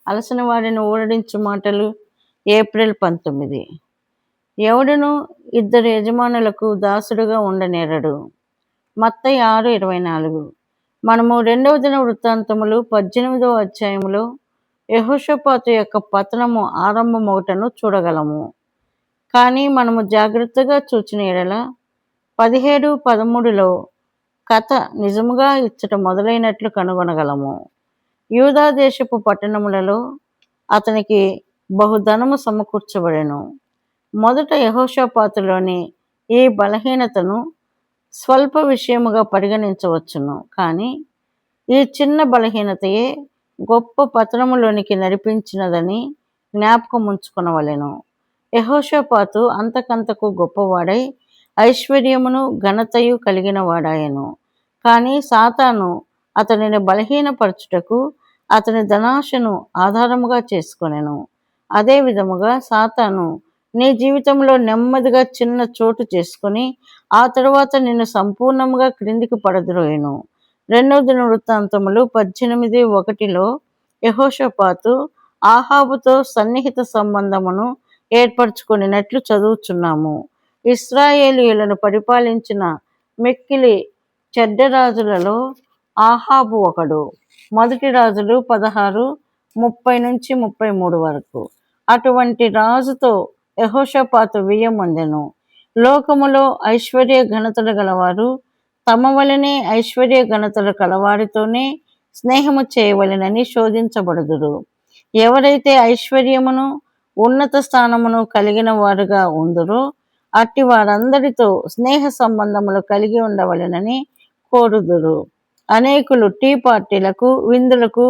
అలసిన వాడిని ఊరడించు మాటలు. ఏప్రిల్ 19. ఎవడును ఇద్దరు యజమానులకు దాసుడుగా ఉండనేరడు. మత్తయి 6:24. మనము 2వ దిన వృత్తాంతములు 18వ అధ్యాయములో యెహోషాపాతు యొక్క పతనము ఆరంభమవుటను చూడగలము. కానీ మనము జాగ్రత్తగా చూచిన ఎడల 17, 13లో కథ నిజముగా ఇచ్చట మొదలైనట్లు కనుగొనగలము. యూదా దేశపు పట్టణములలో అతనికి బహుధనము సమకూర్చబడెను. మొదట యెహోషాపాతులోని ఈ బలహీనతను స్వల్ప విషయముగా పరిగణించవచ్చును. కానీ ఈ చిన్న బలహీనతయే గొప్ప పతనములోనికి నడిపించినదని జ్ఞాపకం ఉంచుకొనవలెను. యెహోషాపాతు అంతకంతకు గొప్పవాడై ఐశ్వర్యమును ఘనతయు కలిగిన వాడాయెను. కానీ సాతాను అతనిని బలహీనపరచుటకు అతని ధనాశను ఆధారముగా చేసుకొనెను. అదే విధముగా సాతాను నీ జీవితంలో నెమ్మదిగా చిన్న చోటు చేసుకుని ఆ తరువాత నిన్ను సంపూర్ణముగా క్రిందికి పడద్రోయెను. 2వ దిన వృత్తాంతములు 18:1లో యెహోషాపాతు ఆహాబుతో సన్నిహిత సంబంధమును ఏర్పరచుకొనినట్లు చదువుచున్నాము. ఇశ్రాయేలీయులను పరిపాలించిన మిక్కిలి చెడ్డరాజులలో ఆహాబు ఒకడు. మొదటి రాజులు 16:30-33 వరకు. అటువంటి రాజుతో యెహోషాపాతు వియ్యమొందెను. లోకములో ఐశ్వర్య ఘనతలు గలవారు తమ వలనే ఐశ్వర్య ఘనతలు కలవారితోనే స్నేహము చేయవలెనని శోధించబడుదురు. ఎవరైతే ఐశ్వర్యమును ఉన్నత స్థానమును కలిగిన వారుగా ఉందరో అట్టి వారందరితో స్నేహ సంబంధములు కలిగి ఉండవలెనని కోరుదురు. అనేకులు టీ పార్టీలకు విందులకు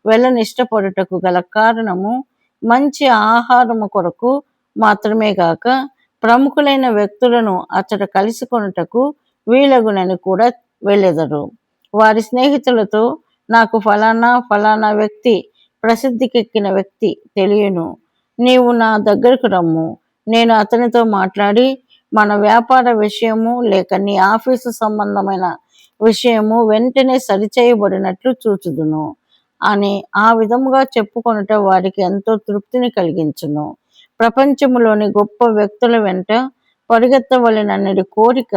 వెళ్ళనిష్టపడుటకు గల కారణము మంచి ఆహారము కొరకు మాత్రమే గాక ప్రముఖులైన వ్యక్తులను అచ్చట కలుసుకొనుటకు వీలగునని కూడా వెళ్ళెదరు. వారి స్నేహితులతో నాకు ఫలానా వ్యక్తి, ప్రసిద్ధికెక్కిన వ్యక్తి తెలియను, నీవు నా దగ్గరకు రమ్ము, నేను అతనితో మాట్లాడి మన వ్యాపార విషయము లేక నీ ఆఫీసు సంబంధమైన విషయము వెంటనే సరిచేయబడినట్లు చూచుదును అని ఆ విధముగా చెప్పుకొనుట వారికి ఎంతో తృప్తిని కలిగించును. ప్రపంచములోని గొప్ప వ్యక్తుల వెంట పరిగెత్తవలెనన్నది కోరిక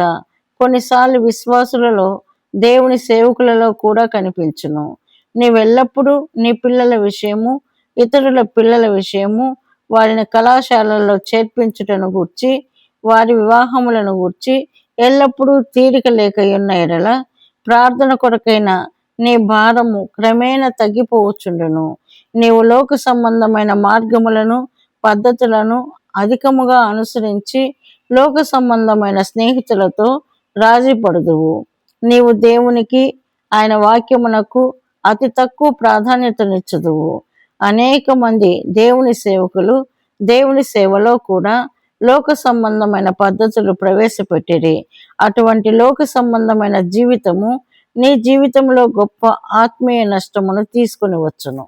కొన్నిసార్లు విశ్వాసులలో, దేవుని సేవకులలో కూడా కనిపించును. నీవెల్లప్పుడూ నీ పిల్లల విషయము, ఇతరుల పిల్లల విషయము, వారిని కళాశాలల్లో చేర్పించుటను గూర్చి, వారి వివాహములను గూర్చి ఎల్లప్పుడూ తీరిక లేకయున్న ఎడల ప్రార్థన కొరకైన నీ భారము క్రమేణా తగ్గిపోవచ్చుండును. నీవు లోక సంబంధమైన మార్గములను పద్ధతులను అధికముగా అనుసరించి లోక సంబంధమైన స్నేహితులతో రాజీపడుదువు. నీవు దేవునికి, ఆయన వాక్యమునకు అతి తక్కువ ప్రాధాన్యతనిచ్చుదువు. అనేక మంది దేవుని సేవకులు దేవుని సేవలో కూడా లోక సంబంధమైన పద్ధతులు ప్రవేశపెట్టిరి. అటువంటి లోక సంబంధమైన జీవితము నీ జీవితంలో గొప్ప ఆత్మీయ నష్టమును తీసుకుని వచ్చును.